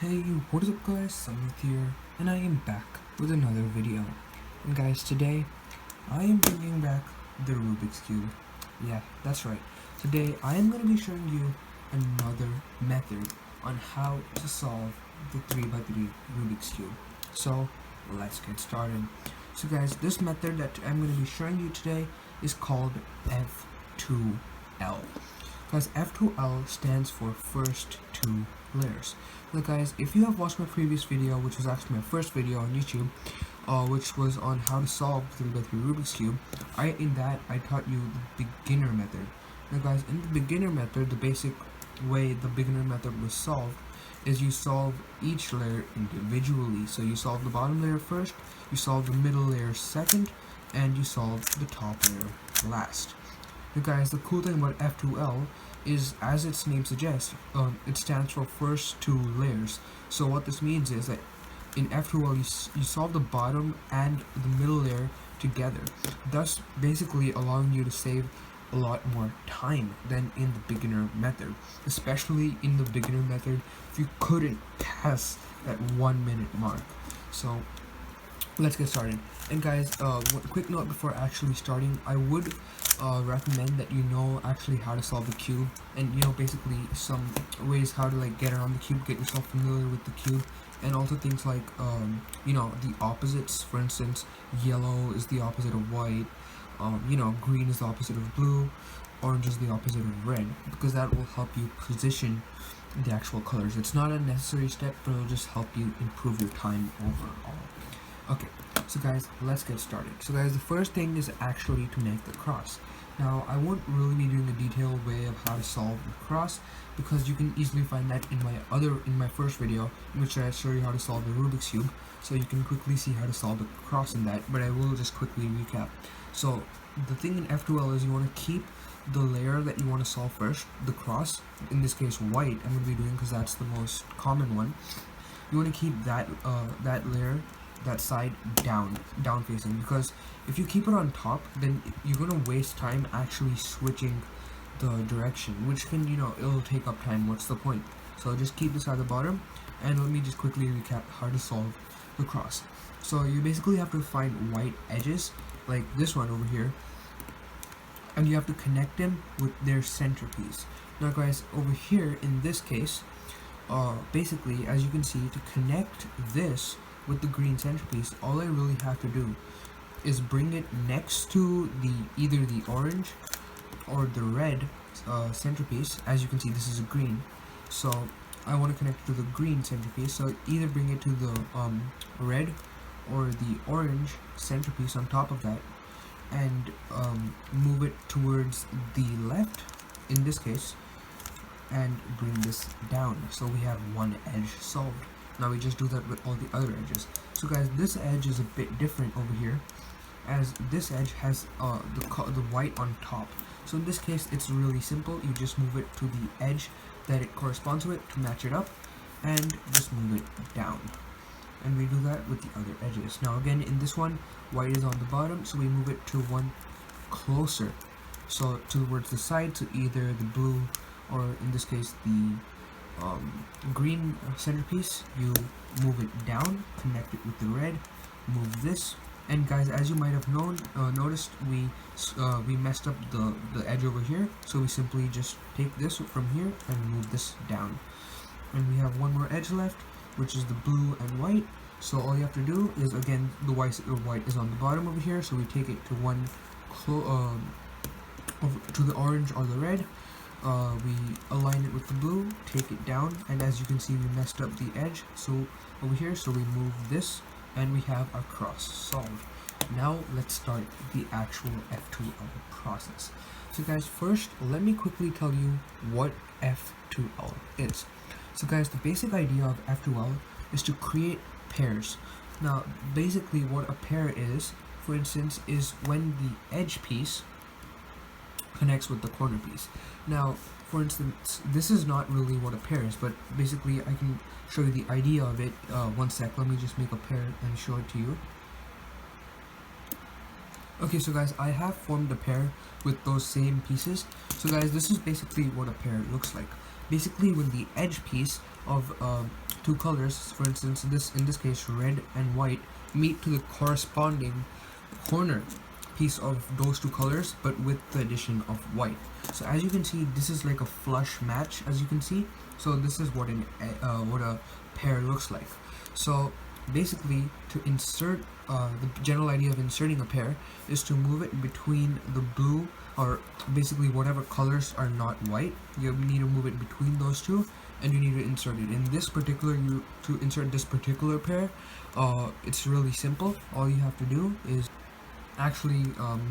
Hey, what is up guys, Samvit here, and I am back with another video. And guys, today, I am bringing back the Rubik's Cube. Yeah, that's right. Today, I am going to be showing you another method on how to solve the 3x3 Rubik's Cube. So, let's get started. So guys, this method that I'm going to be showing you today is called F2L. Guys, F2L stands for first two layers. Now guys, if you have watched my previous video, which was actually my first video on YouTube, which was on how to solve 3x3 Rubik's Cube, in that I taught you the beginner method. Now guys, in the beginner method, the basic way the beginner method was solved is you solve each layer individually. So you solve the bottom layer first, you solve the middle layer second, and you solve the top layer last. Now guys, the cool thing about F2L is, as its name suggests, it stands for first two layers. So what this means is that in F2L you solve the bottom and the middle layer together, thus basically allowing you to save a lot more time than in the beginner method. Especially in the beginner method, if you couldn't pass that 1 minute mark. So let's get started. And guys, quick note before actually starting, I would recommend that you know actually how to solve the cube, and basically some ways how to like get around the cube, get yourself familiar with the cube, and also things like the opposites. For instance, yellow is the opposite of white, green is the opposite of blue, orange is the opposite of red, because that will help you position the actual colors. It's not a necessary step, but it'll just help you improve your time overall. Okay, so guys, let's get started. So guys, the first thing is actually to make the cross. Now, I won't really be doing a detailed way of how to solve the cross, because you can easily find that in my first video, in which I show you how to solve the Rubik's Cube. So you can quickly see how to solve the cross in that, but I will just quickly recap. So the thing in F2L is you want to keep the layer that you want to solve first, the cross, in this case white, I'm going to be doing because that's the most common one. You want to keep that layer, that side down facing, because if you keep it on top, then you're gonna waste time actually switching the direction, which can it'll take up time. What's the point? So just keep this at the bottom, and let me just quickly recap how to solve the cross. So you basically have to find white edges like this one over here, and you have to connect them with their centerpiece. Now guys, over here in this case, basically, as you can see, to connect this with the green centerpiece, all I really have to do is bring it next to either the orange or the red centerpiece. As you can see, this is a green, so I want to connect it to the green centerpiece, so either bring it to the red or the orange centerpiece on top of that, and move it towards the left in this case, and bring this down, so we have one edge solved. Now we just do that with all the other edges. So guys, this edge is a bit different over here, as this edge has the white on top. So in this case, it's really simple. You just move it to the edge that it corresponds with to match it up, and just move it down. And we do that with the other edges. Now again, in this one, white is on the bottom, so we move it to one closer, so towards the side, so either the blue or in this case the green centerpiece. You move it down, connect it with the red, move this, and guys, as you might have noticed, we messed up the edge over here, so we simply just take this from here and move this down, and we have one more edge left, which is the blue and white. So all you have to do is, again, the white is on the bottom over here, so we take it to one over to the orange or the red. We align it with the blue, take it down, and as you can see, we messed up the edge, so over here, so we move this, and we have our cross solved. Now let's start the actual F2L process. So guys, first let me quickly tell you what F2L is. So guys, the basic idea of F2L is to create pairs. Now basically what a pair is, for instance, is when the edge piece connects with the corner piece. Now, for instance, this is not really what a pair is, but basically I can show you the idea of it. One sec, let me just make a pair and show it to you. Okay, so guys, I have formed a pair with those same pieces. So guys, this is basically what a pair looks like. Basically, when the edge piece of two colors, for instance in this case red and white, meet to the corresponding corner piece of those two colors, but with the addition of white. So as you can see, this is like a flush match, as you can see. So this is what a pair looks like. So basically, to insert the general idea of inserting a pair is to move it between the blue, or basically whatever colors are not white. You need to move it between those two, and you need to insert it. In this particular, to insert this particular pair, it's really simple. All you have to do is actually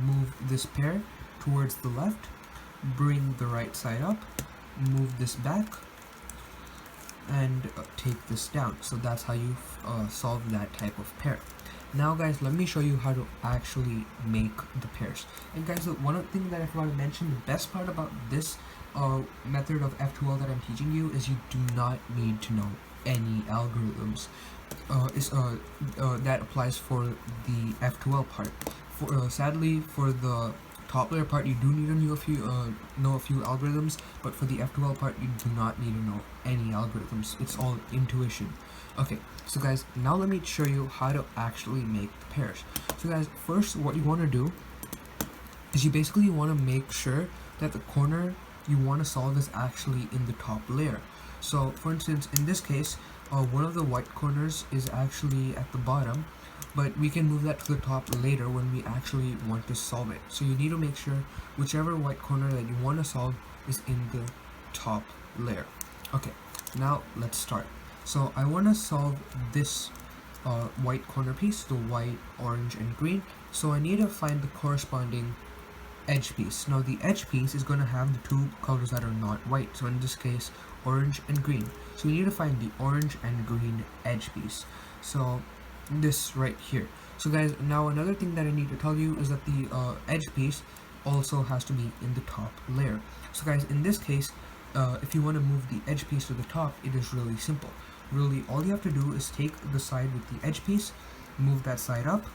move this pair towards the left, bring the right side up, move this back, and take this down. So that's how you solve that type of pair. Now guys, let me show you how to actually make the pairs. And guys, one thing that I forgot to mention, the best part about this method of F2L that I'm teaching you is you do not need to know any algorithms. That applies for the F2L part. Sadly, for the top layer part, you do need to know a few algorithms, but for the F2L part, you do not need to know any algorithms. It's all intuition. Okay, so guys, now let me show you how to actually make the pairs. So guys, first what you want to do is you basically want to make sure that the corner you want to solve is actually in the top layer. So for instance, in this case, one of the white corners is actually at the bottom, but we can move that to the top later when we actually want to solve it. So you need to make sure whichever white corner that you want to solve is in the top layer. Okay, now let's start. So I want to solve this white corner piece, the white, orange, and green. So I need to find the corresponding edge piece. Now the edge piece is going to have the two colors that are not white, so in this case orange and green. So we need to find the orange and green edge piece, so this right here. So guys, now another thing that I need to tell you is that the edge piece also has to be in the top layer. So guys, in this case, if you want to move the edge piece to the top, it is really simple. Really, all you have to do is take the side with the edge piece, move that side up,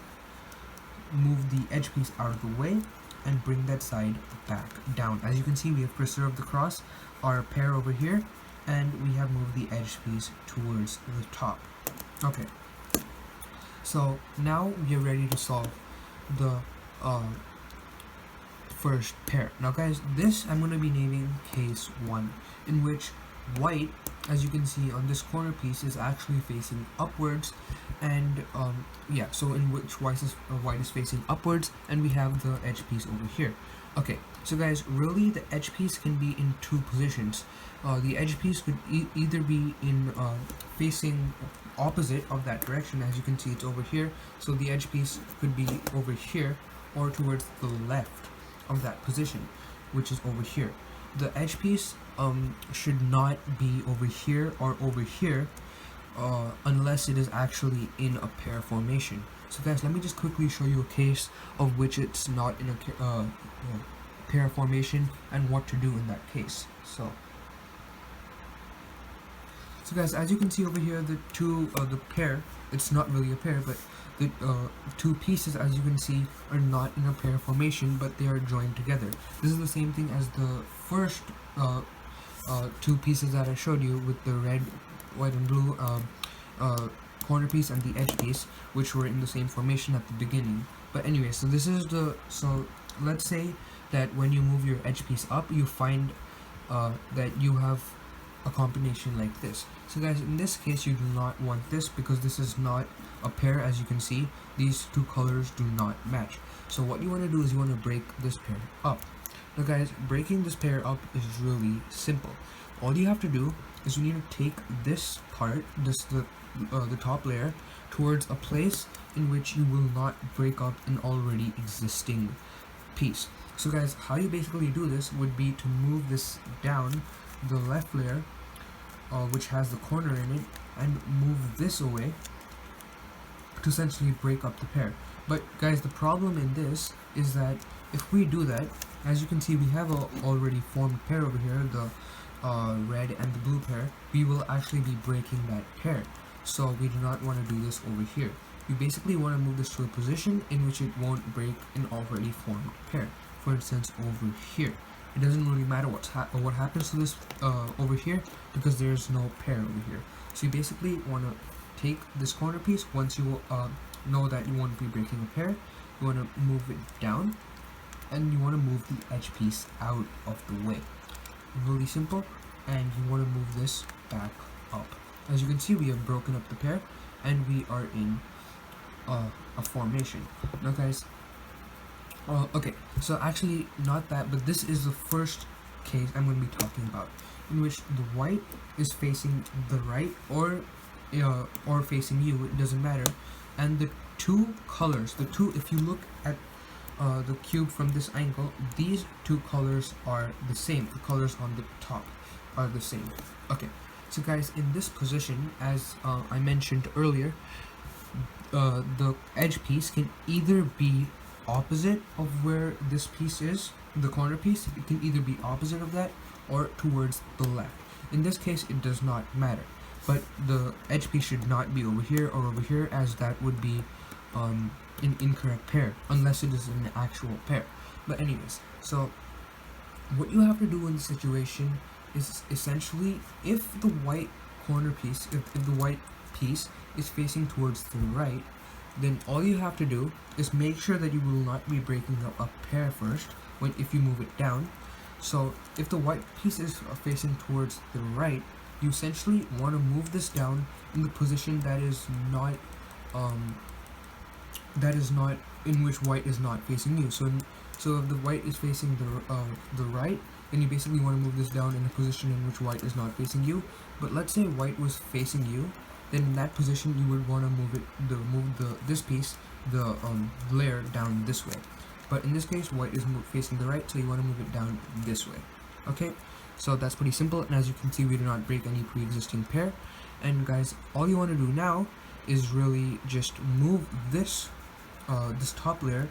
move the edge piece out of the way, and bring that side back down. As you can see, we have preserved the cross, our pair over here, and we have moved the edge piece towards the top. Okay, so now we are ready to solve the first pair. Now guys, this I'm going to be naming case 1, in which white, as you can see on this corner piece, is actually facing upwards, and yeah, so in which white is facing upwards, and we have the edge piece over here. Okay, so guys, really the edge piece can be in two positions. The edge piece could either be in facing opposite of that direction. As you can see, it's over here, so the edge piece could be over here, or towards the left of that position, which is over here. The edge piece should not be over here or over here unless it is actually in a pair formation. So guys, let me just quickly show you a case of which it's not in a pair formation and what to do in that case. So guys, as you can see over here, the pair, it's not really a pair, but the two pieces, as you can see, are not in a pair formation, but they are joined together. This is the same thing as the first two pieces that I showed you with the red, white, and blue corner piece and the edge piece, which were in the same formation at the beginning. But anyway, so this is so let's say that when you move your edge piece up, you find that you have a combination like this. So guys, in this case, you do not want this because this is not a pair. As you can see, these two colors do not match. So what you want to do is you want to break this pair up. Now guys, breaking this pair up is really simple. All you have to do is you need to take this part, the top layer, towards a place in which you will not break up an already existing piece. So guys, how you basically do this would be to move this down the left layer, which has the corner in it, and move this away to essentially break up the pair. But guys, the problem in this is that if we do that, as you can see, we have a already formed pair over here, the red and the blue pair. We will actually be breaking that pair, so we do not want to do this over here. You basically want to move this to a position in which it won't break an already formed pair. For instance, over here. it doesn't really matter what happens to this over here, because there's no pair over here. So you basically want to take this corner piece. Once you know that you want to be breaking a pair, you want to move it down, and you want to move the edge piece out of the way. Really simple. And you want to move this back up. As you can see, we have broken up the pair, and we are in a formation. Now guys, okay, so actually not that, but this is the first case I'm going to be talking about, in which the white is facing the right or facing you, it doesn't matter, and the two colors, if you look at the cube from this angle, these two colors are the same. The colors on the top are the same. Okay, so guys, in this position, as I mentioned earlier, the edge piece can either be opposite of where this piece is, the corner piece. It can either be opposite of that or towards the left. In this case, it does not matter, but the edge piece should not be over here or over here, as that would be an incorrect pair, unless it is an actual pair. But anyways, so what you have to do in this situation is essentially, if the white corner piece, if the white piece is facing towards the right, then all you have to do is make sure that you will not be breaking up a pair first if you move it down. So if the white piece is facing towards the right, you essentially want to move this down in the position that is not in which white is not facing you. So if the white is facing the right, then you basically want to move this down in a position in which white is not facing you. But let's say white was facing you, then in that position you would want to move this piece, the layer, down this way. But in this case, white is facing the right, so you want to move it down this way. Okay, so that's pretty simple, and as you can see, we do not break any pre-existing pair. And guys, all you want to do now is really just move this this top layer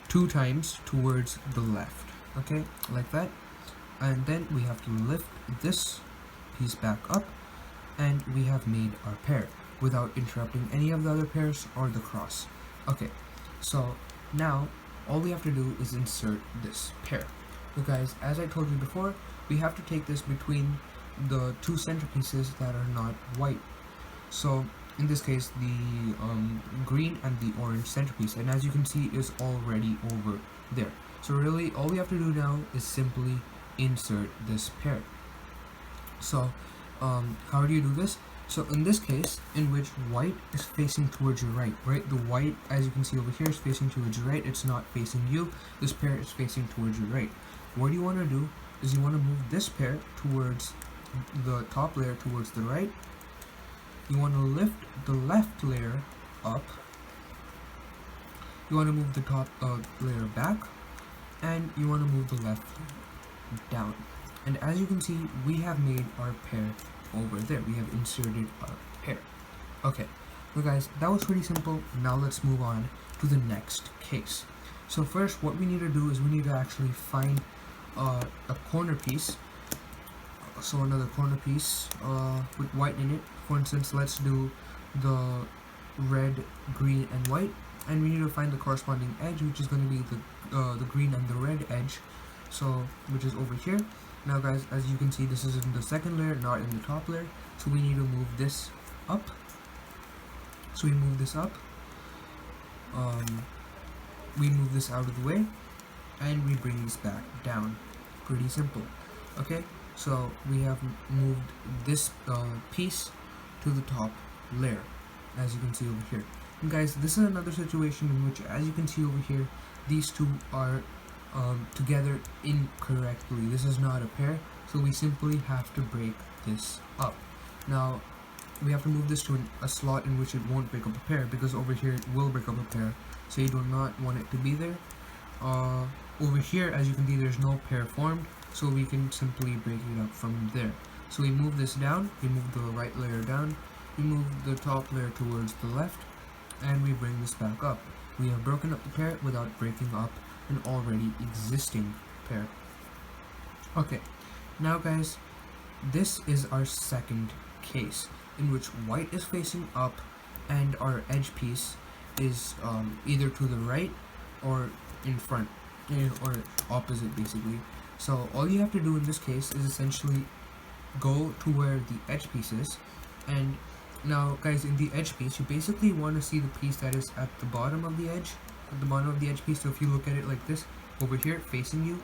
2 times towards the left. Okay, like that. And then we have to lift this piece back up, and we have made our pair without interrupting any of the other pairs or the cross. Okay, so now all we have to do is insert this pair. So guys, as I told you before, we have to take this between the 2 centerpieces that are not white. So in this case, the green and the orange centerpiece, and as you can see, is already over there. So really all we have to do now is simply insert this pair. So how do you do this? So in this case, in which white is facing towards your right, the white, as you can see over here, is facing towards your right, it's not facing you, this pair is facing towards your right. What you want to do is you want to move this pair towards the top layer towards the right. You want to lift the left layer up, you want to move the top layer back, and you want to move the left down. And as you can see, we have made our pair over there. We have inserted our pair. Okay, so guys, that was pretty simple. Now let's move on to the next case. So first, what we need to do is we need to actually find a corner piece. So another corner piece with white in it. For instance, let's do the red, green, and white, and we need to find the corresponding edge, which is going to be the green and the red edge, so which is over here. Now guys, as you can see, this is in the second layer, not in the top layer, so we need to move this up. So we move this up, we move this out of the way, and we bring this back down. Pretty simple. Okay, so we have moved this piece to the top layer, as you can see over here. And guys, this is another situation in which, as you can see over here, these two are together incorrectly. This is not a pair, so we simply have to break this up. Now we have to move this to a slot in which it won't break up a pair, because over here it will break up a pair, so you do not want it to be there. Over here, as you can see, there's no pair formed, so we can simply break it up from there. So we move this down, we move the right layer down, we move the top layer towards the left, and we bring this back up. We have broken up the pair without breaking up an already existing pair. Okay, now guys, this is our second case, in which white is facing up and our edge piece is either to the right or in front. or opposite basically. So all you have to do in this case is essentially go to where the edge piece is, and now guys, in the edge piece you basically want to see the piece that is at the bottom of the edge, piece. So if you look at it like this over here facing you,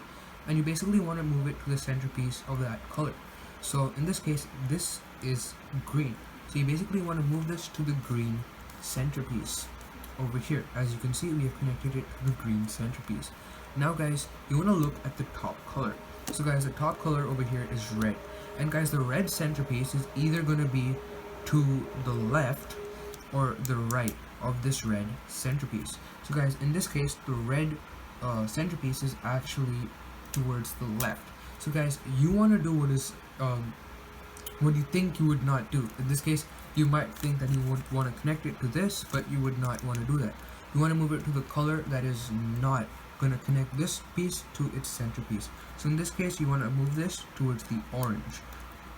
and you basically want to move it to the centerpiece of that color. So in this case this is green, so you basically want to move this to the green centerpiece over here. As you can see, we have connected it to the green centerpiece. Now guys, you want to look at the top color. So guys, the top color over here is red, and guys, the red centerpiece is either going to be to the left or the right of this red centerpiece. So guys, in this case the red centerpiece is actually towards the left. So guys, you want to do what you think you would not do. In this case, you might think that you would want to connect it to this, but you would not want to do that. You want to move it to the color that is not going to connect this piece to its centerpiece. So in this case, you want to move this towards the orange,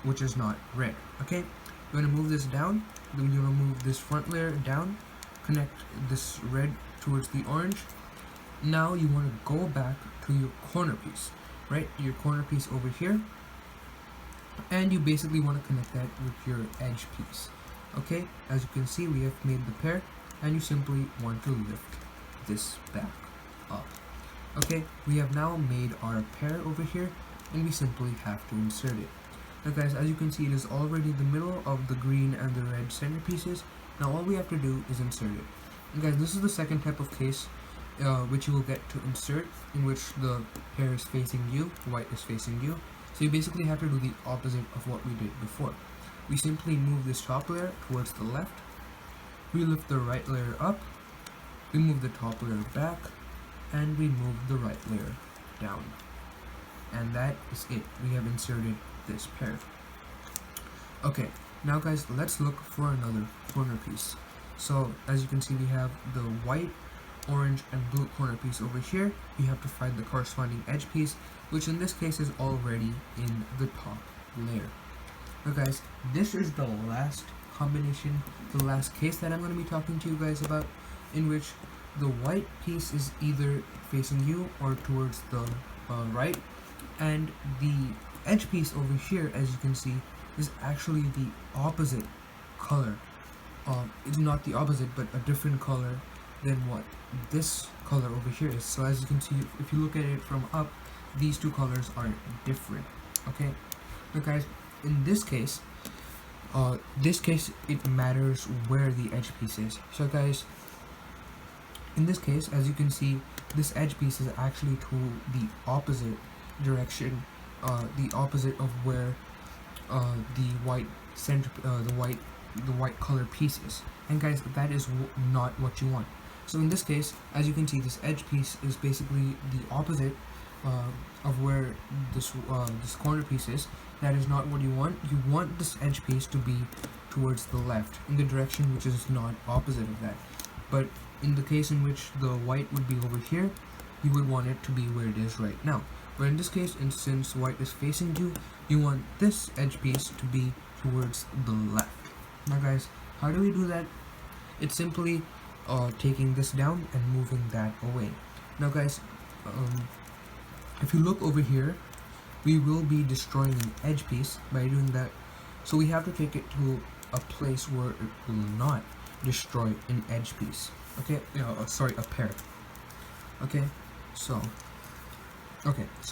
which is not red. Okay, you want to move this down, then you want to move this front layer down, connect this red towards the orange. Now you want to go back to your corner piece, right? Your corner piece over here, and you basically want to connect that with your edge piece. Okay, as you can see, we have made the pair, and you simply want to lift this back up. Okay, we have now made our pair over here, and we simply have to insert it. Now guys, as you can see, it is already the middle of the green and the red centerpieces. Now all we have to do is insert it. And guys, this is the second type of case which you will get to insert, in which the pair is facing you, white is facing you. So you basically have to do the opposite of what we did before. We simply move this top layer towards the left, we lift the right layer up, we move the top layer back, and we move the right layer down. And that is it. We have inserted this pair. Okay, now guys, let's look for another corner piece. So as you can see, we have the white, orange, and blue corner piece over here. We have to find the corresponding edge piece, which in this case is already in the top layer. Now guys, this is the last combination, the last case that I'm going to be talking to you guys about, in which the white piece is either facing you or towards the right, and the edge piece over here, as you can see, is actually the opposite color. It's not the opposite, but a different color than what this color over here is. So as you can see, if you look at it from up, these two colors are different. Okay, now guys, in this case it matters where the edge piece is. So guys, in this case, as you can see, this edge piece is actually to the opposite direction, the opposite of where the white center, the white color piece is. And guys, that is not what you want. So in this case, as you can see, this edge piece is basically the opposite of where this corner piece is. That is not what you want. You want this edge piece to be towards the left, in the direction which is not opposite of that. But in the case in which the white would be over here, you would want it to be where it is right now. But in this case, and since white is facing you, you want this edge piece to be towards the left. Now guys, how do we do that? It's simply taking this down and moving that away. Now guys, if you look over here, we will be destroying an edge piece by doing that. So we have to take it to a place where it will not destroy an edge piece. Okay, sorry, a pair. Okay, so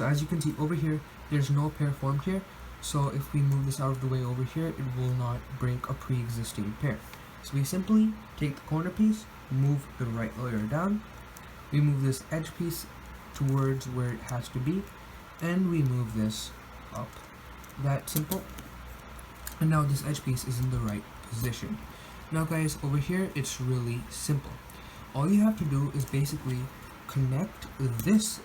as you can see over here, there's no pair formed here. So if we move this out of the way over here, it will not break a pre-existing pair. So we simply take the corner piece, move the right layer down, we move this edge piece towards where it has to be, and we move this up. That simple. And now this edge piece is in the right position. Now guys, over here it's really simple. All you have to do is basically connect this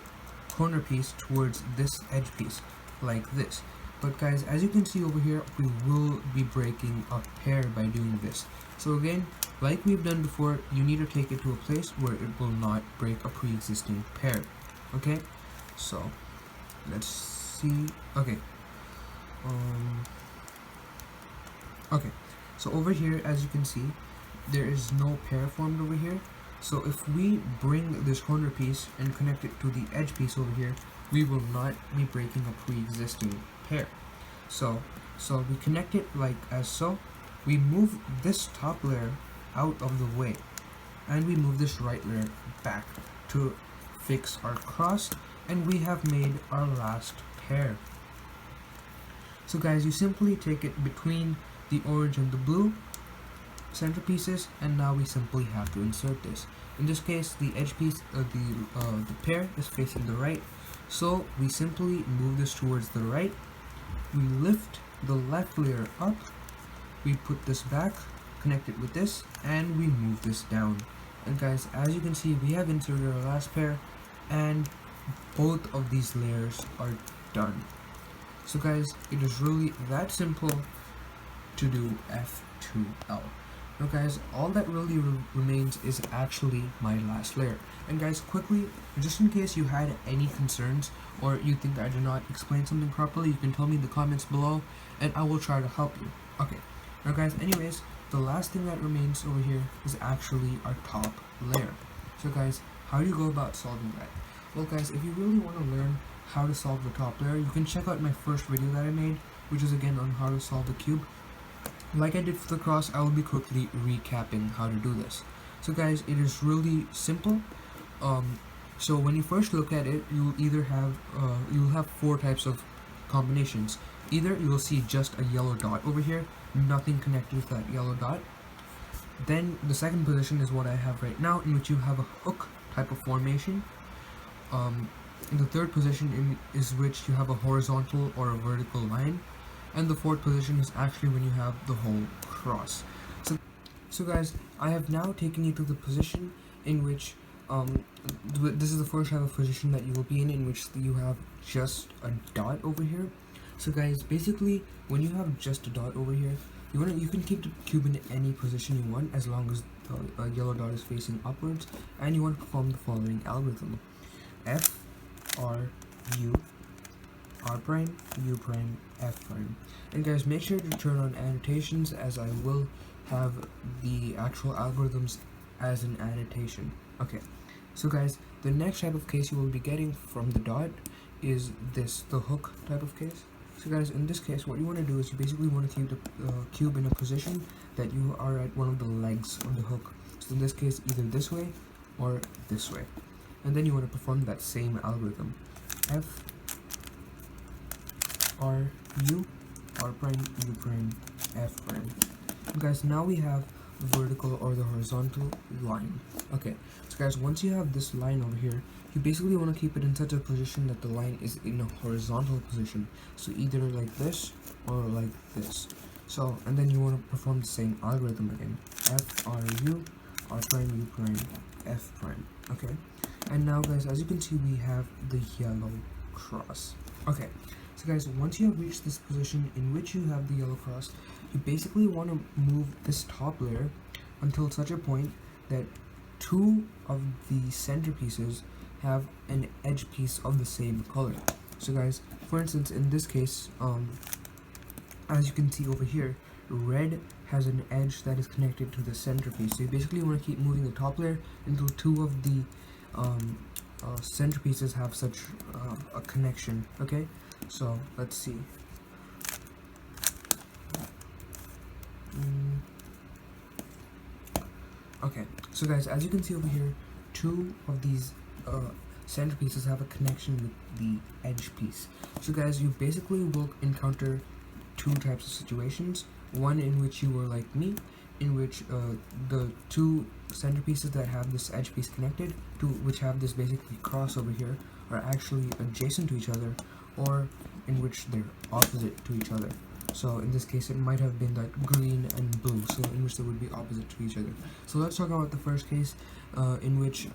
corner piece towards this edge piece like this. But guys, as you can see over here, we will be breaking a pair by doing this. So again, like we've done before, you need to take it to a place where it will not break a pre-existing pair. Okay, so let's see. Okay, so over here, as you can see, there is no pair formed over here. So if we bring this corner piece and connect it to the edge piece over here, we will not be breaking a pre-existing pair. So we connect it like as so. We move this top layer out of the way, and we move this right layer back to fix our cross, and we have made our last pair. So guys, you simply take it between the orange and the blue centerpieces, and now we simply have to insert this. In this case, the edge piece, the pair is facing the right, so we simply move this towards the right. We lift the left layer up, we put this back, connect it with this, and we move this down. And guys, as you can see, we have inserted our last pair, and both of these layers are done. So guys, it is really that simple to do F2L. Now guys, all that really remains is actually my last layer. And guys, quickly, just in case you had any concerns or you think I did not explain something properly, you can tell me in the comments below and I will try to help you. Okay, now guys, anyways, the last thing that remains over here is actually our top layer. So guys, how do you go about solving that? Well guys, if you really want to learn how to solve the top layer, you can check out my first video that I made, which is again on how to solve the cube. Like I did for the cross, I will be quickly recapping how to do this. So guys, it is really simple. So when you first look at it, you'll either have you'll have four types of combinations. Either you will see just a yellow dot over here, nothing connected with that yellow dot. Then the second position is what I have right now, in which you have a hook type of formation. In the third position is which you have a horizontal or a vertical line. And the fourth position is actually when you have the whole cross. So guys, I have now taken you to the position in which this is the first type of position that you will be in which you have just a dot over here. So guys, basically when you have just a dot over here, you can keep the cube in any position you want as long as the yellow dot is facing upwards, and you want to perform the following algorithm: F, R, U, R prime, U prime, F prime. And guys, make sure to turn on annotations, as I will have the actual algorithms as an annotation. Okay, so guys, the next type of case you will be getting from the dot is this, the hook type of case. So guys, in this case, what you want to do is you basically want to keep the cube in a position that you are at one of the legs on the hook. So in this case, either this way or this way. And then you want to perform that same algorithm: F, R, U, R prime, U prime, F prime. And guys, now we have the vertical or the horizontal line. Okay, so guys, once you have this line over here, you basically want to keep it in such a position that the line is in a horizontal position. So either like this or like this. So, and then you want to perform the same algorithm again: F, R, U, R prime, U prime, F prime. Okay, and now guys, as you can see, we have the yellow cross. Okay, so guys, once you have reached this position in which you have the yellow cross, you basically want to move this top layer until such a point that two of the centerpieces have an edge piece of the same color. So guys, for instance, in this case, as you can see over here, red has an edge that is connected to the centerpiece. So you basically want to keep moving the top layer until two of the centerpieces have such a connection. Okay, so let's see. Okay, so guys, as you can see over here, two of these centerpieces have a connection with the edge piece. So guys, you basically will encounter two types of situations. One in which you are like me, in which the two centerpieces that have this edge piece connected to, which have this basically cross over here, are actually adjacent to each other, or in which they're opposite to each other. So in this case, it might have been that green and blue, so in which they would be opposite to each other. So let's talk about the first case, in which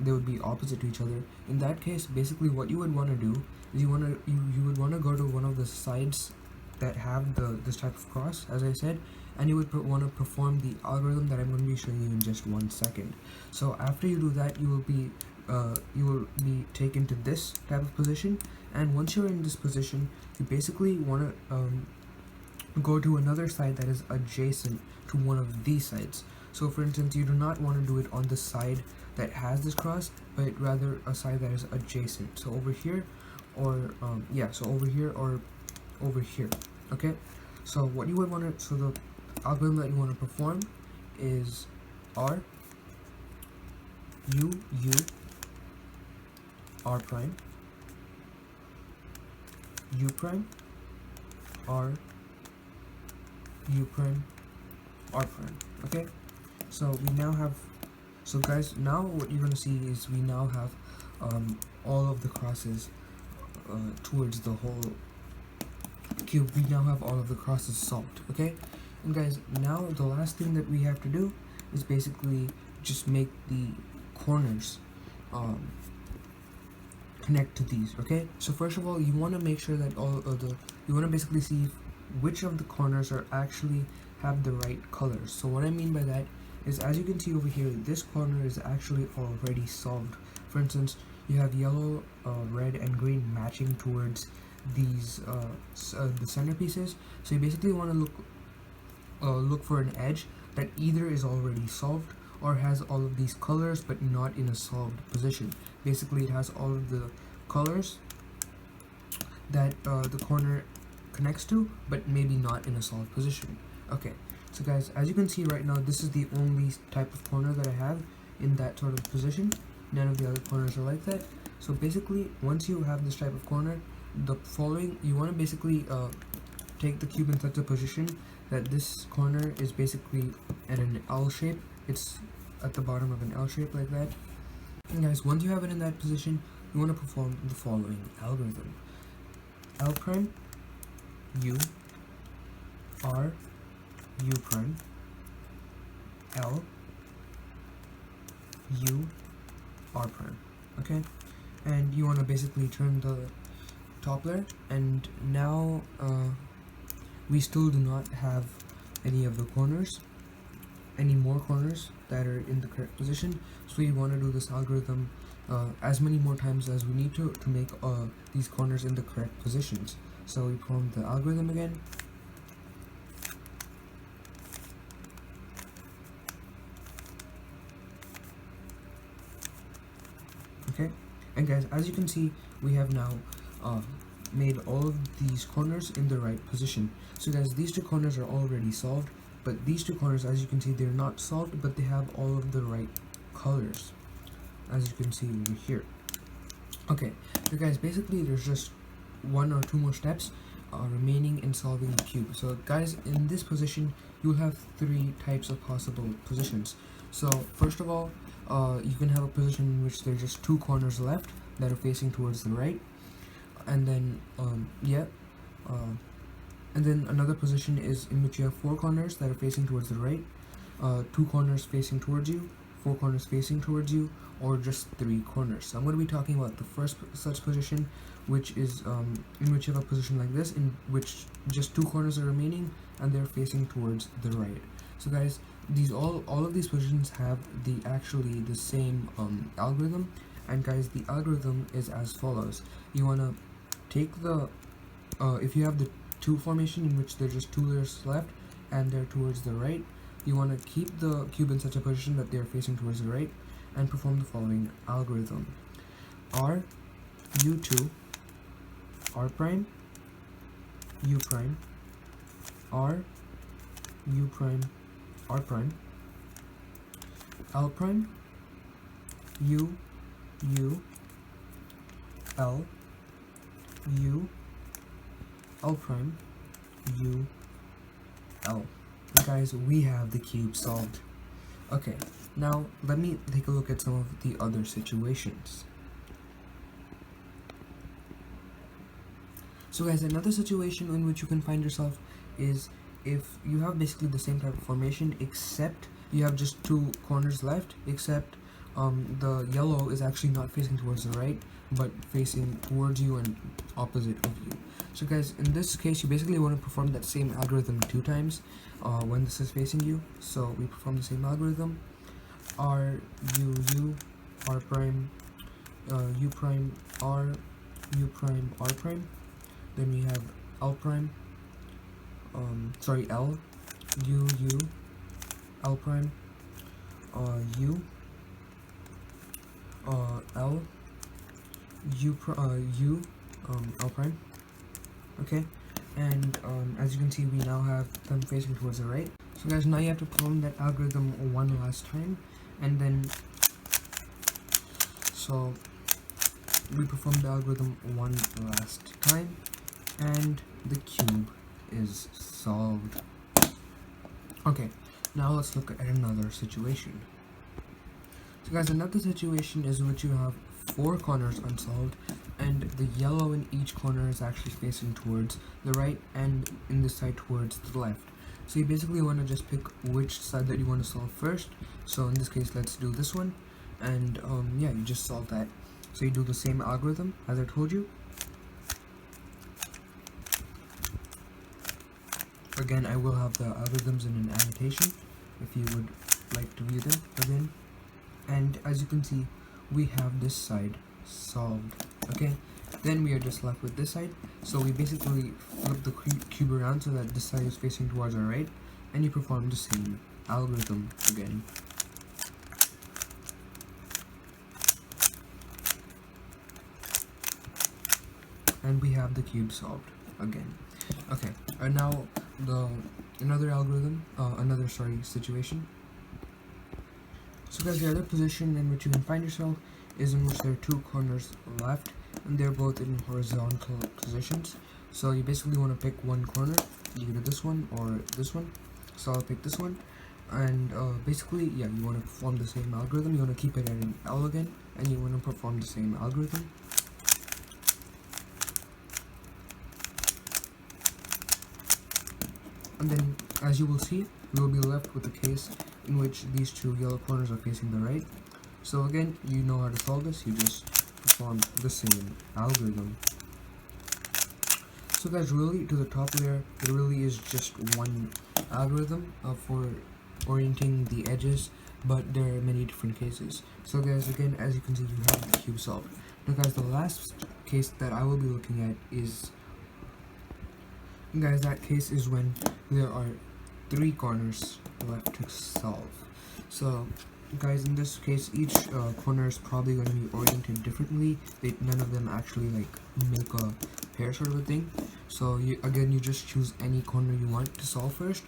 they would be opposite to each other. In that case, basically what you would want to do is you would want to go to one of the sides that have this type of cross, as I said, and you would want to perform the algorithm that I'm going to be showing you in just 1 second. So after you do that, you will be taken to this type of position, and once you're in this position, you basically want to go to another side that is adjacent to one of these sides. So for instance, you do not want to do it on the side that has this cross, but rather a side that is adjacent. So over here, or so over here or over here. Okay, so what you would want to, so the algorithm that you want to perform is R U U R prime U prime R U prime R prime. Okay, so we now have, so guys, now what you're gonna see is we now have all of the crosses towards the whole cube. We now have all of the crosses solved. Okay, and guys, now the last thing that we have to do is basically just make the corners connect to these. Okay, so first of all, you want to make sure that all of the, you want to basically see which of the corners are actually have the right colors. So what I mean by that is, as you can see over here, this corner is actually already solved. For instance, you have yellow, red, and green matching towards these the centerpieces. So you basically want to look for an edge that either is already solved or has all of these colors but not in a solved position. Basically, it has all of the colors that the corner connects to, but maybe not in a solved position. Okay, so guys, as you can see right now, this is the only type of corner that I have in that sort of position. None of the other corners are like that. So basically, once you have this type of corner, the following, you want to basically take the cube in such a position that this corner is basically at an L shape. It's at the bottom of an L shape like that. And guys, once you have it in that position, you want to perform the following algorithm: L prime U R U prime L U R prime. Okay, and you want to basically turn the top layer, and now we still do not have any of the corners, any more corners that are in the correct position. So we want to do this algorithm as many more times as we need to make these corners in the correct positions. So we perform the algorithm again. Okay, and guys, as you can see, we have now made all of these corners in the right position. So guys, these two corners are already solved, but these two corners, as you can see, they're not solved, but they have all of the right colors, as you can see over here. Okay, so guys, basically there's just one or two more steps remaining in solving the cube. So guys, in this position, you'll have three types of possible positions. So first of all, you can have a position in which there's just two corners left that are facing towards the right, and then and then another position is in which you have four corners that are facing towards the right, two corners facing towards you, four corners facing towards you, or just three corners. So I'm going to be talking about the first such position, which is in which you have a position like this, in which just two corners are remaining and they're facing towards the right. So guys, these all of these positions have actually the same algorithm, and guys, the algorithm is as follows. You want to take the if you have the two formation in which there's just two layers left and they're towards the right, you want to keep the cube in such a position that they're facing towards the right and perform the following algorithm: R U2 R prime U prime R U prime R prime L prime U U L U L prime U L. Guys, we have the cube solved. Okay, now let me take a look at some of the other situations. So guys, another situation in which you can find yourself is if you have basically the same type of formation, except you have just two corners left, except the yellow is actually not facing towards the right, but facing towards you and opposite of you. So guys, in this case, you basically want to perform that same algorithm two times when this is facing you. So we perform the same algorithm: R U U R prime U prime R U prime R prime. Then we have L prime L U U L prime U L U L prime. Okay, and as you can see, we now have them facing towards the right. So guys, now you have to perform that algorithm one last time, and then so we perform the algorithm one last time, and the cube is solved. Okay, now let's look at another situation. So guys, another situation is in which you have 4 corners unsolved, and the yellow in each corner is actually facing towards the right, and in this side towards the left. So you basically want to just pick which side that you want to solve first. So in this case, let's do this one, and yeah, you just solve that. So you do the same algorithm as I told you. Again, I will have the algorithms in an annotation if you would like to view them again. And as you can see, we have this side solved. Okay, then we are just left with this side. So we basically flip the cube around so that this side is facing towards our right, and you perform the same algorithm again. And we have the cube solved again. Okay, and now another situation. So guys, the other position in which you can find yourself is in which there are 2 corners left, and they're both in horizontal positions. So you basically want to pick one corner, either this one or this one. So I'll pick this one, and basically, yeah, you want to perform the same algorithm. You want to keep it at an L again, and you want to perform the same algorithm. And then, as you will see, we will be left with a case in which these 2 yellow corners are facing the right. So again, you know how to solve this. You just perform the same algorithm. So guys, really, to the top layer, there really is just one algorithm for orienting the edges, but there are many different cases. So guys, again, as you can see, you have the cube solved. Now guys, the last case that I will be looking at is, guys, that case is when there are 3 corners left to solve. So guys, in this case, each corner is probably going to be oriented differently. None of them actually like make a pair sort of a thing. So you just choose any corner you want to solve first,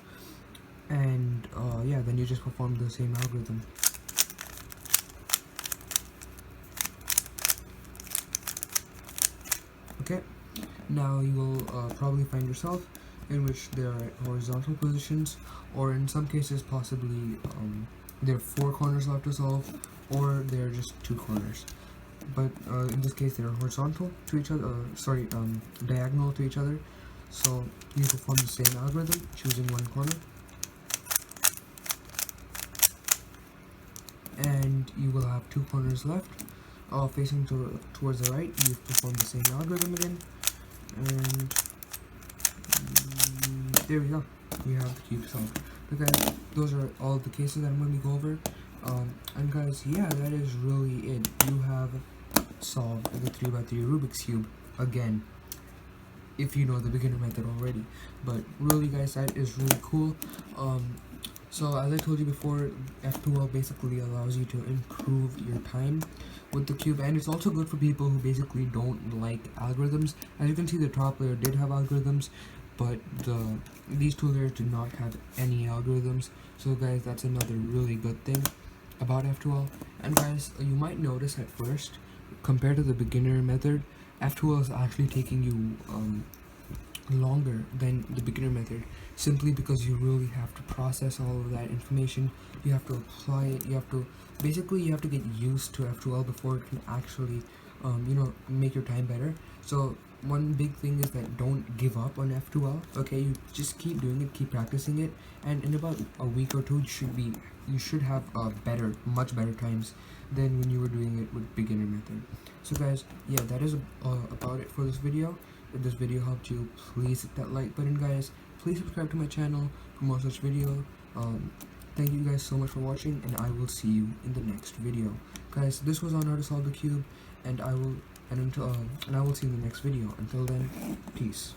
and yeah, then you just perform the same algorithm. Okay, now you will probably find yourself in which there are horizontal positions, or in some cases possibly there are 4 corners left to solve, or there are just 2 corners. But in this case, they are horizontal to each other, diagonal to each other. So you perform the same algorithm, choosing one corner, and you will have 2 corners left, facing towards the right. You perform the same algorithm again, and there we go. We have the cube solved. But guys, those are all the cases that I'm going to go over. And guys, yeah, that is really it. You have solved the 3x3 Rubik's Cube again, if you know the beginner method already. But really guys, that is really cool. So as I told you before, F2L basically allows you to improve your time with the cube, and it's also good for people who basically don't like algorithms. As you can see, the top layer did have algorithms, but these 2 layers do not have any algorithms. So guys, that's another really good thing about F2L. And guys, you might notice at first, compared to the beginner method, F2L is actually taking you longer than the beginner method, simply because you really have to process all of that information. You have to apply it. You have to get used to F2L before it can actually make your time better. So one big thing is that don't give up on F2L. Okay, you just keep doing it, keep practicing it, and in about a week or 2 you should have much better times than when you were doing it with beginner method. So guys, yeah, that is about it for this video. If this video helped you, please hit that like button, guys. Please subscribe to my channel for more such video. Thank you guys so much for watching, and I will see you in the next video. Guys, this was on how to solve the cube, and I will see you in the next video. Until then, peace.